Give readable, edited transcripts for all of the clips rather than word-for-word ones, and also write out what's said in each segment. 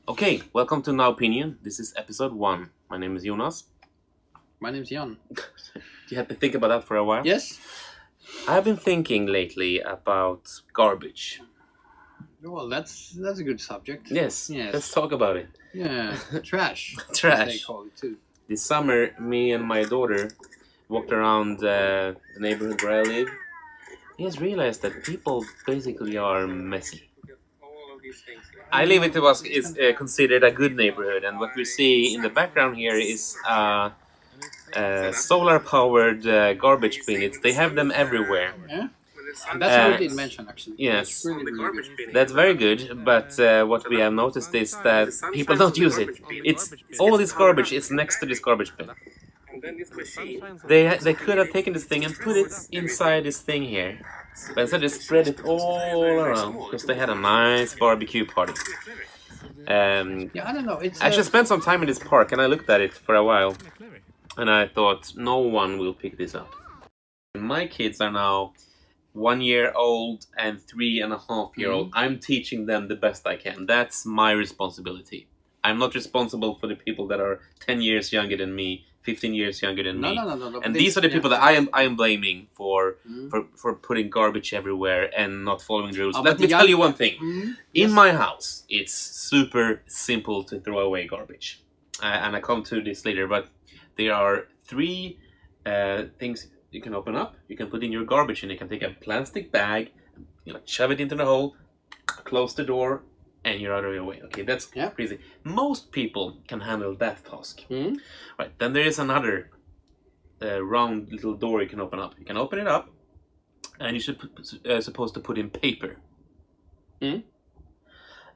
Okay, welcome to Nowpinion. This is episode 1. My name is Jonas. My name's Jan. You had to think about that for a while? Yes? I've been thinking lately about garbage. Well, that's a good subject. Yes, Yes. let's talk about it. Yeah, trash. Trash. As they call it too. This summer, me and my daughter walked around the neighborhood where I live. We just realized that people basically are messy. I live it was is considered a good neighborhood, and what we see in the background here is solar-powered garbage bin. They have them everywhere. Yeah? And that's what we did mention, actually. Yes. That's really good. That's very good, but what we have noticed is that people don't use it. It's all this garbage is next to this garbage bin. They could have taken this thing and put it inside this thing here, but instead they spread it all around because they had a nice barbecue party. Yeah, I don't know. It's I actually spent some time in this park and I looked at it for a while, and I thought no one will pick this up. My kids are now 1 year old and 3.5 year old. I'm teaching them the best I can. That's my responsibility. I'm not responsible for the people that are 10 years younger than me, 15 years younger than me. No. And these are the people that I am blaming for putting garbage everywhere and not following the rules. Let me tell you one thing. In my house, it's super simple to throw away garbage. And I come to this later, but there are 3 things you can open up. You can put in your garbage, and you can take a plastic bag, shove it into the hole, close the door, and you're out of your way. Okay, that's crazy. Most people can handle that task. Right, then there is another round little door you can open up. You can open it up, and you're supposed to put in paper. And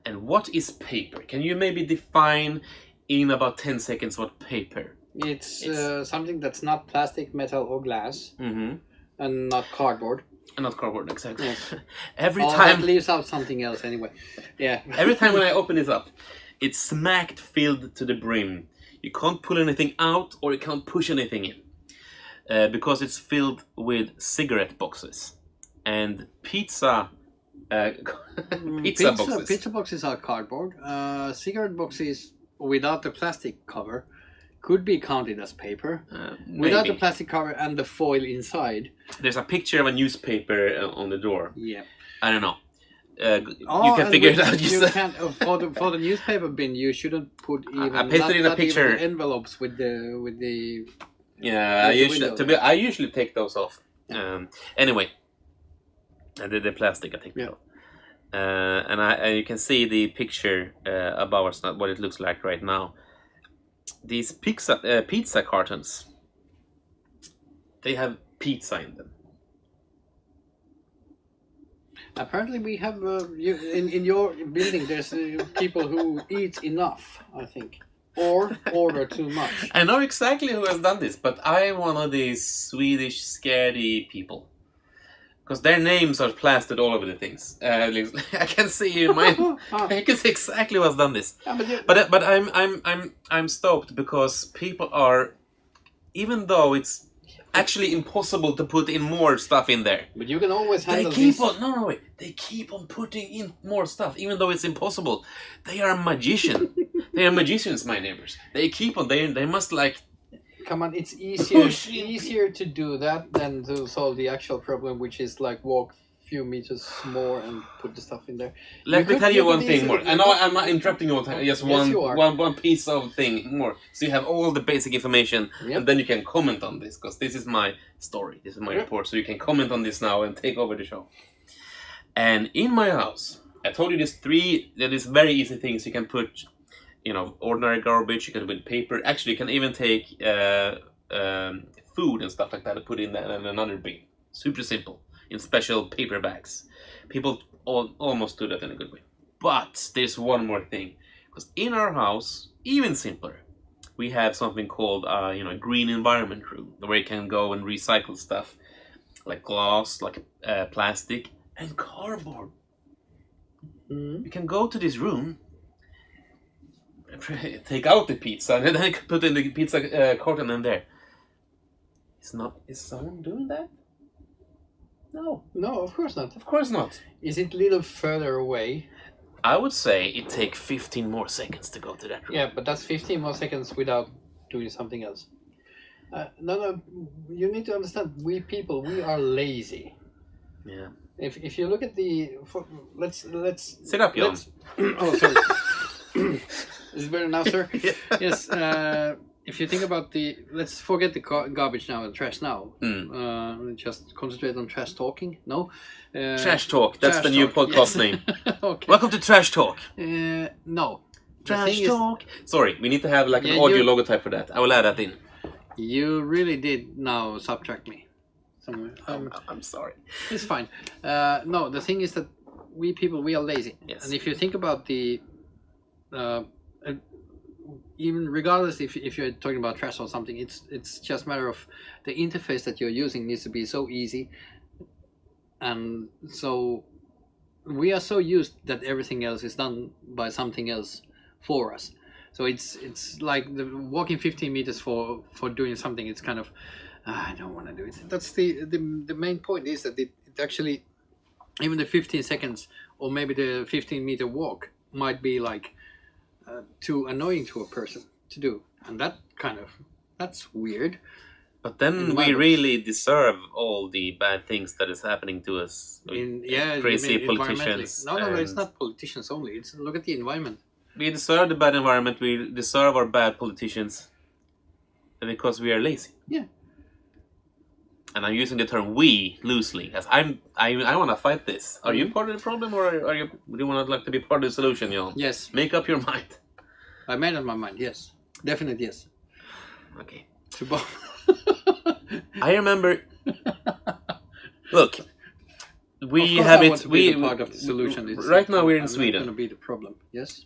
what is paper? Can you maybe define in about 10 seconds what paper? It's something that's not plastic, metal, or glass, and not cardboard. And not cardboard, exactly. Yes. Every That time leaves out something else anyway. Yeah. Every time when I open this up, it's smacked filled to the brim. You can't pull anything out or you can't push anything in. Because it's filled with cigarette boxes. And pizza boxes. Pizza boxes are cardboard. Cigarette boxes without the plastic cover could be counted as paper. Without the plastic cover and the foil inside. There's a picture of a newspaper on the door. Yeah. I don't know. You can figure it out. You can't, for the newspaper bin, you shouldn't put even. I pasted in a picture. Even envelopes with the. Yeah, I usually take those off. Yeah. Anyway, the plastic I take that off. And you can see the picture above us, what it looks like right now. These pizza cartons, they have pizza in them. Apparently, we have in your building. There's people who eat enough, I think, or order too much. I know exactly who has done this, but I am one of these Swedish scaredy people. Because their names are plastered all over the things. I can see in my. I can see exactly who has done this. Yeah, but I'm stoked because people are, even though it's actually impossible to put in more stuff in there. But you can always handle this. They keep on putting in more stuff, even though it's impossible. They are magicians. They are magicians, my neighbors. They keep on. They must like. Come on, it's easier to do that than to solve the actual problem, which is like walk a few meters more and put the stuff in there. Let me tell you one thing more. I know I'm not interrupting you all the time. Just one piece of thing more. So you have all the basic information, and then you can comment on this, because this is my story. This is my report. So you can comment on this now and take over the show. And in my house, I told you there's very easy things you can put. Ordinary garbage, you can put paper. Actually, you can even take food and stuff like that and put in another bin. Super simple, in special paper bags. People almost do that in a good way. But there's one more thing. Because in our house, even simpler, we have something called a green environment room, where you can go and recycle stuff, like glass, like plastic, and cardboard. You can go to this room, take out the pizza, and then I can put in the pizza carton in there. Is someone doing that? No. No, of course not. Of course not. Is it a little further away? I would say it takes 15 more seconds to go to that room. Yeah, but that's 15 more seconds without doing something else. No, you need to understand. We people, we are lazy. Yeah. If you look at let's sit up, Jan. Oh, sorry. Is it better now, sir? Yeah. Yes. If you think about let's forget the garbage now and trash now. Just concentrate on trash talking. No. Trash Talk. That's the new podcast name. Okay. Welcome to Trash Talk. No. Trash Talk. Sorry, we need to have like an audio logotype for that. I will add that in. You really did now subtract me. Somewhere. I'm sorry. It's fine. No, the thing is that we people, we are lazy. Yes. And if you think about even regardless if you're talking about trash or something, it's just a matter of the interface that you're using needs to be so easy. And so we are so used that everything else is done by something else for us. So it's like the walking 15 meters for doing something. It's kind of I don't want to do it. That's the main point is that it actually, even the 15 seconds or maybe the 15-meter walk might be like too annoying to a person to do, and that's weird. But then we really deserve all the bad things that is happening to us. Crazy politicians. No, it's not politicians only. Look at the environment. We deserve the bad environment. We deserve our bad politicians because we are lazy. Yeah. And I'm using the term "we" loosely, as I want to fight this. Are you part of the problem, or do you want to like to be part of the solution, Jan? Yes. Make up your mind. I made up my mind. Yes, definitely yes. Okay. I remember. Look, we have it. We part of the solution. Right now we're in Sweden. Going to be the problem. Yes.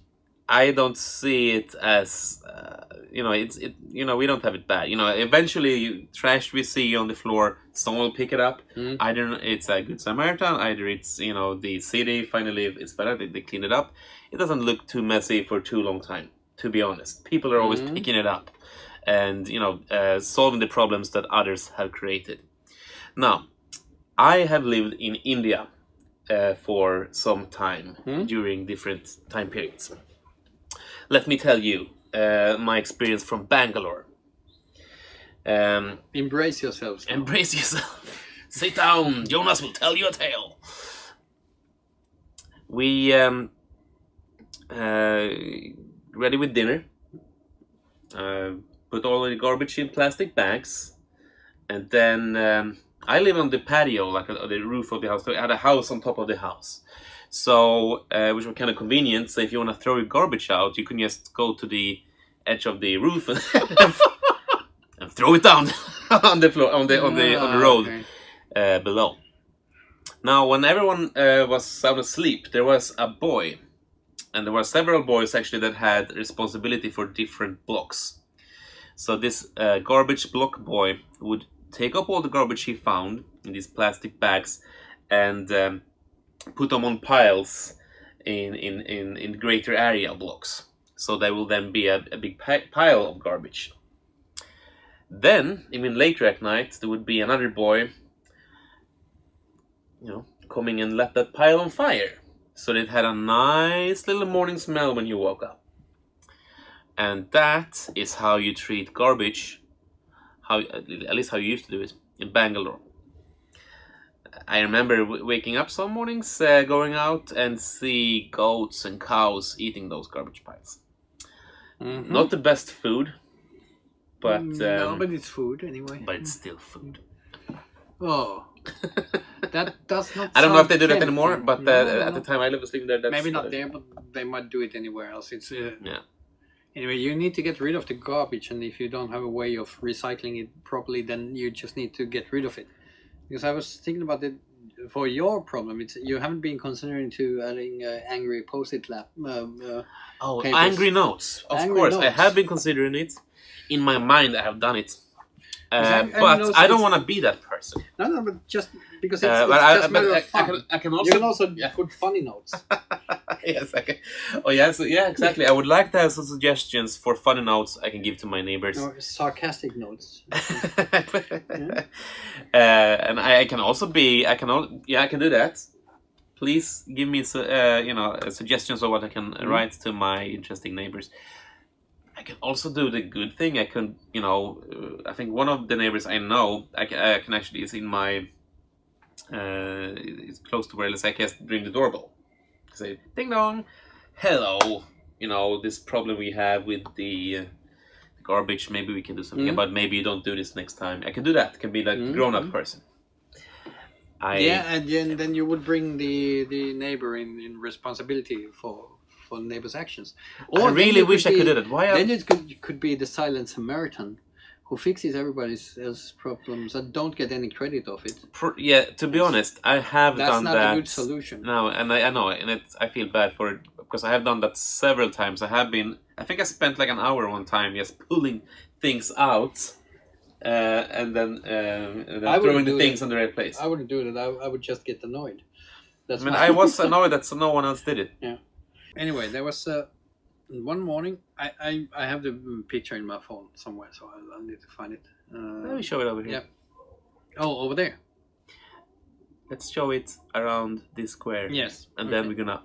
I don't see it as we don't have it bad. Eventually trash we see on the floor, someone will pick it up. Either it's a good Samaritan, either it's the city finally it's better, they clean it up. It doesn't look too messy for too long time, to be honest. People are always picking it up and solving the problems that others have created. Now, I have lived in India for some time during different time periods. Let me tell you my experience from Bangalore. Embrace yourselves. Embrace yourself. Sit down. Jonas will tell you a tale. We ready with dinner. Put all the garbage in plastic bags, and then I live on the patio, like on the roof of the house. So I had a house on top of the house. So, which was kind of convenient. So if you want to throw your garbage out, you can just go to the edge of the roof and, and throw it down on the floor, on the road below. Now, when everyone was sound asleep, there was a boy, and there were several boys actually that had responsibility for different blocks. So this garbage block boy would take up all the garbage he found in these plastic bags and put them on piles in greater area blocks. So there will then be a big pile of garbage. Then, even later at night, there would be another boy, coming and let that pile on fire. So it had a nice little morning smell when you woke up. And that is how you treat garbage, at least how you used to do it in Bangalore. I remember waking up some mornings, going out and see goats and cows eating those garbage piles. Not the best food, but no, but it's food anyway. But it's still food. Oh, that does not. I don't know if they do that anymore, but at the time I was living there, that's maybe not there, but they might do it anywhere else. It's yeah. Anyway, you need to get rid of the garbage, and if you don't have a way of recycling it properly, then you just need to get rid of it. Because I was thinking about it for your problem. You haven't been considering to adding angry post-it papers. Angry notes. Of course, I have been considering it. In my mind, I have done it. But I don't want to be that person. No, but just because it's just a matter of fun. I can also, you can also put funny notes. Yes, I can. Oh, yeah, so, yeah, exactly. I would like to have some suggestions for funny notes I can give to my neighbors. Or sarcastic notes. And I can also be, I can do that. please give me suggestions of what I can write to my interesting neighbors. I can also do the good thing. I can, I think one of the neighbors I know, I can actually, is in my, it's close to where I can ring the doorbell. Say, ding dong, hello, this problem we have with the garbage, maybe we can do something about. Maybe you don't do this next time. I can do that. Can be like a grown-up person. And then you would bring the neighbor in responsibility for the neighbor's actions. Or I really wish I could do that. Then it could be the silent Samaritan who fixes everybody's else problems and don't get any credit of it. To be honest, I have done that. That's not a good solution. No, and I know, and I feel bad for it because I have done that several times. I think I spent like an hour one time just pulling things out. And then throwing the things in the right place. I wouldn't do that. I would just get annoyed. I was annoyed that no one else did it. Yeah. Anyway, there was one morning. I have the picture in my phone somewhere, so I'll need to find it. Let me show it over here. Yeah. Oh, over there. Let's show it around this square. Yes. And then we're gonna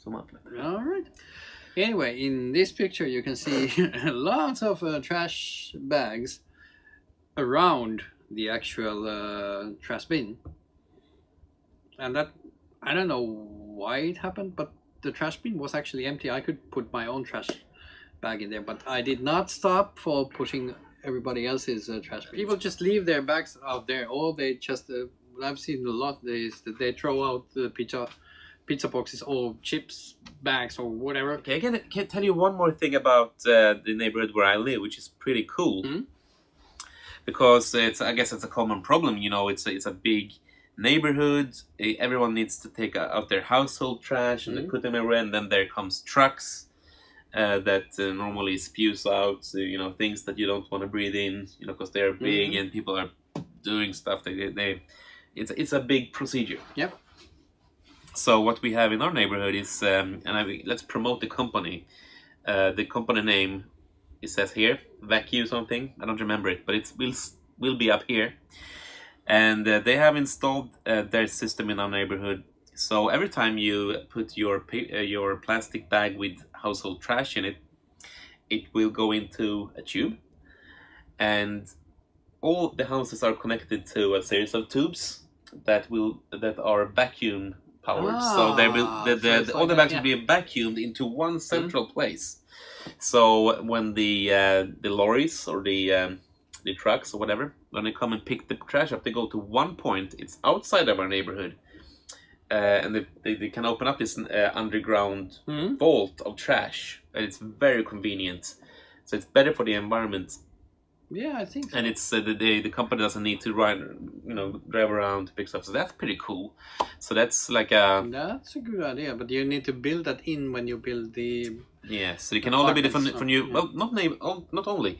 zoom up. All right. Anyway, in this picture you can see lots of trash bags around the actual trash bin. And that, I don't know why it happened, but the trash bin was actually empty. I could put my own trash bag in there, but I did not stop for pushing everybody else's trash bin. People just leave their bags out there, or they just, what I've seen a lot is that they throw out the pizza boxes or chips bags or whatever. Okay, I can tell you one more thing about the neighborhood where I live, which is pretty cool. Because I guess it's a common problem. It's a big neighborhood. Everyone needs to take out their household trash and they put them everywhere. And then there comes trucks that normally spews out things that you don't want to breathe in. Because they're big and people are doing stuff. It's a big procedure. Yep. So what we have in our neighborhood is, let's promote the company. The company name, it says here, Vacuum something. I don't remember it, but it will be up here. And they have installed their system in our neighborhood. So every time you put your plastic bag with household trash in it, it will go into a tube. And all the houses are connected to a series of tubes that are vacuum powered. So all the bags will be vacuumed into one central place. So when the lorries or the trucks or whatever, when they come and pick the trash up, they go to one point. It's outside of our neighborhood, and they can open up this underground vault of trash, and it's very convenient. So it's better for the environment. Yeah, I think so. And it's the company doesn't need to drive around to pick stuff. So that's pretty cool. So that's like that's a good idea, but you need to build that in when you build the. Yeah, so you can only be for new. Well, not only,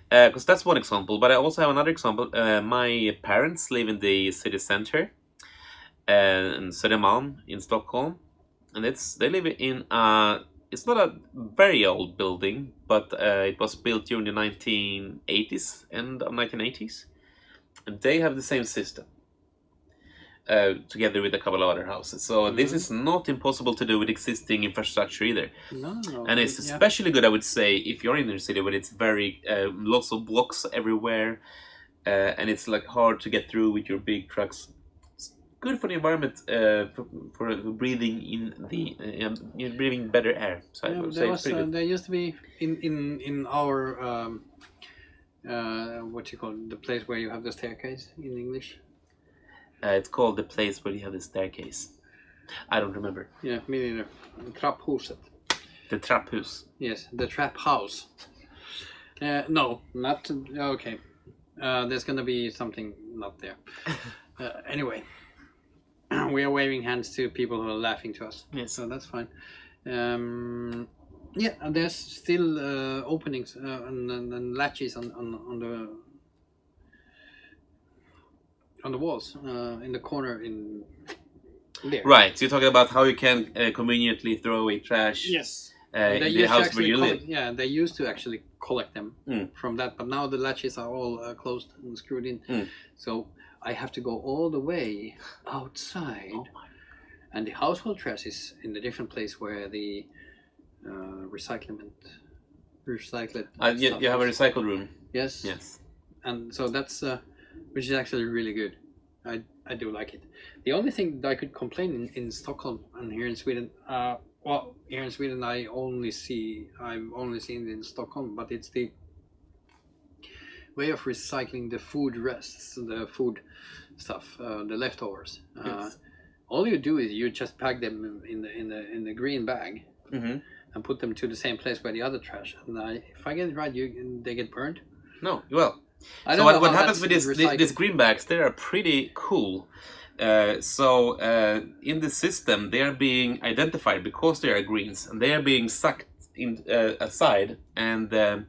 because that's one example. But I also have another example. My parents live in the city center, in Södermalm in Stockholm, and they live in it's not a very old building, but it was built during the 1980s, end of 1980s. And they have the same system, together with a couple of other houses. So this is not impossible to do with existing infrastructure either. No. And it's especially good, I would say, if you're in a city where it's very, lots of blocks everywhere, and it's like hard to get through with your big trucks. Good for the environment, for breathing in breathing better air. So I would say it's pretty good. There used to be in our what you call it, the place where you have the staircase in English. It's called the place where you have the staircase. I don't remember. Yeah, me neither. Trapphuset. The trapphus. Yes, the trap house. No, not okay. There's gonna be something not there. Anyway. We are waving hands to people who are laughing to us. Yes. So that's fine. Yeah, and there's still openings and latches on the walls in the corner in there. Right. So you're talking about how you can conveniently throw away trash. Yes. In the house where you live. Yeah, they used to actually collect them from that, but now the latches are all closed and screwed in. So I have to go all the way outside and the household trash is in the different place where the recycled you have a recycle room. Yes. Yes. And so that's which is actually really good. I do like it. The only thing that I could complain in Stockholm and here in Sweden, well, here in Sweden I've only seen it in Stockholm, but it's the way of recycling the food rests, the food stuff, the leftovers. Yes. All you do is you just pack them in the green bag and put them to the same place where the other trash. And if I get it right, they get burned. No, well. I So don't know what how happens with that's these green bags? They are pretty cool. So in the system, they are being identified because they are greens, and they are being sucked in aside, and they're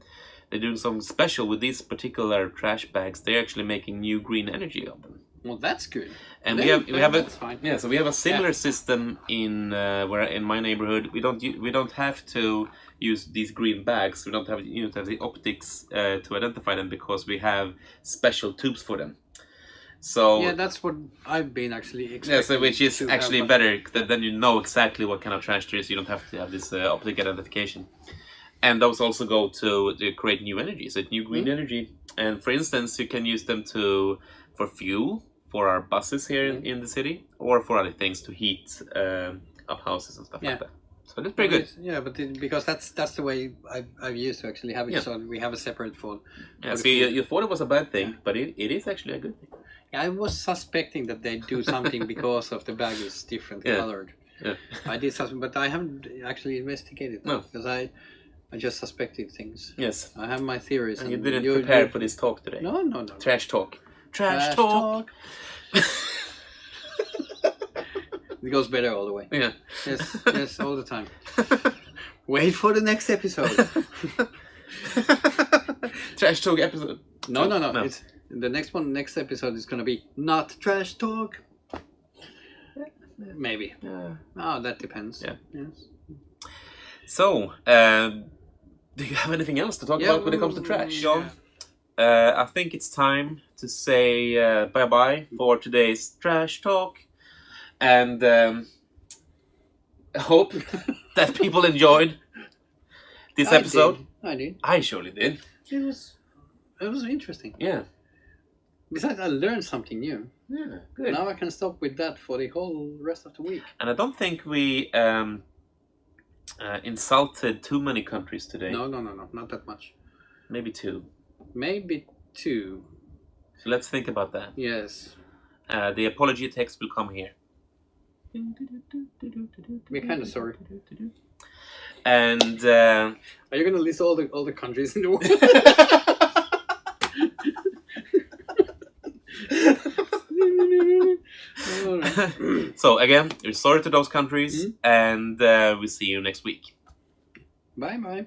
doing something special with these particular trash bags. They're actually making new green energy of them. Well, that's good. And Then we have that's fine. so we have a similar system in where in my neighborhood we don't have to use these green bags. We don't have to have the optics to identify them because we have special tubes for them. So yeah, that's what I've been actually expecting. Yeah, so which is to actually have, better. Then you know exactly what kind of trash there is. You don't have to have this optic identification. And those also go to create new energy, so new green energy. And for instance, you can use them for fuel for our buses here in the city, or for other things to heat up houses and stuff like that. So that's pretty good. Yeah, but because that's the way I've used to actually have it. So we have a separate phone. Yeah, so you thought it was a bad thing, but it is actually a good thing. Yeah, I was suspecting that they do something because of the bag is different colored. Yeah. I did something, but I haven't actually investigated that because I just suspected things. Yes. I have my theories. And you didn't prepare for this talk today. No. Trash talk. Trash talk. It goes better all the way. Yeah. Yes, all the time. Wait for the next episode. Trash talk episode. No. It's the next episode is gonna be not trash talk. Maybe. Oh, that depends. Yeah. Yes. So, do you have anything else to talk about when it comes to trash? Yeah. I think it's time to say bye-bye for today's trash talk. And I hope that people enjoyed this episode. I did. I surely did. It was interesting. Yeah. Besides, I learned something new. Yeah, good. Now I can stop with that for the whole rest of the week. And I don't think we insulted too many countries today. No, not that much. Maybe two. Maybe two. So let's think about that. Yes. The apology text will come here. We're kind of sorry. And are you gonna list all the countries in the world? So again, we're sorry to those countries, and we'll see you next week. Bye.